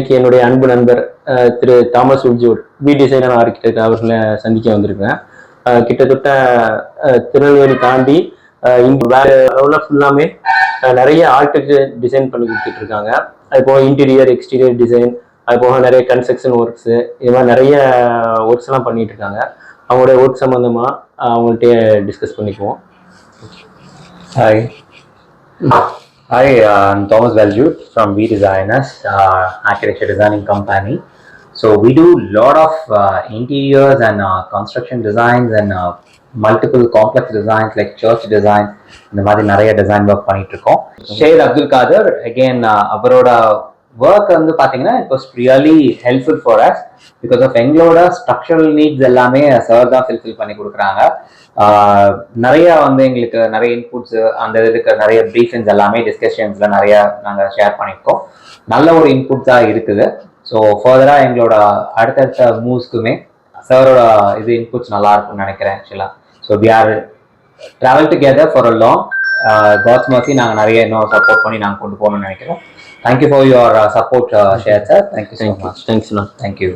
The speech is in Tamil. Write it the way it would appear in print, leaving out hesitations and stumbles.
இன்னைக்கு என்னுடைய அன்பு நண்பர் திரு தாமஸ் உட்ஜூட் வி டிசைனர் ஆர்கிடெக்ட் அவர்களை சந்திக்க வந்திருக்கேன். கிட்டத்தட்ட திருநெல்வேலி தாண்டி இங்கே ஃபுல்லாமே நிறைய ஆர்கிடெக்சர் டிசைன் பண்ணி கொடுத்துட்டு இருக்காங்க. அது போக இன்டீரியர் எக்ஸ்டீரியர் டிசைன், அது போக நிறைய கன்ஸ்ட்ரக்ஷன் ஒர்க்ஸு, இது மாதிரி நிறைய ஒர்க்ஸ் எல்லாம் பண்ணிட்டு இருக்காங்க. அவங்களுடைய ஒர்க் சம்பந்தமா அவங்கள்ட்ட டிஸ்கஸ் பண்ணிக்குவோம். Hi, I'm Thomas Valjut from V Designers, architecture designing company. So we do a lot of interiors and construction designs and multiple complex designs like church design. இந்த மாதிரி நிறைய டிசைன் ஒர்க் பண்ணிட்டு இருக்கோம். ஷேர் அப்துல் காதர் அகெயின் அவரோட ஒர்க் வந்து பார்த்தீங்கன்னா it was really helpful for us because of எங்களோட ஸ்ட்ரக்சரல் நீட்ஸ் எல்லாமே சார் தான் ஃபில்ஃபில் பண்ணி கொடுக்குறாங்க. நிறைய வந்து எங்களுக்கு நிறைய இன்புட்ஸ், அந்த இதுக்கு நிறைய ப்ரீஃபிங்ஸ் எல்லாமே டிஸ்கஷன்ஸில் நிறைய நாங்கள் ஷேர் பண்ணியிருக்கோம். நல்ல ஒரு இன்புட்ஸாக இருக்குது. ஸோ ஃபர்தராக எங்களோட அடுத்தடுத்த மூவ்ஸ்க்குமே சாரோட இது இன்புட்ஸ் நல்லா இருக்கும்னு நினைக்கிறேன் ஆக்சுவலாக. So we are travel together for a long. God's mercy நாங்கள் நிறைய இன்னும் சப்போர்ட் பண்ணி நாங்கள் கொண்டு போகணும்னு நினைக்கிறோம். Thank you for your support Sher sir. Thank you so much. Thanks. Thank you.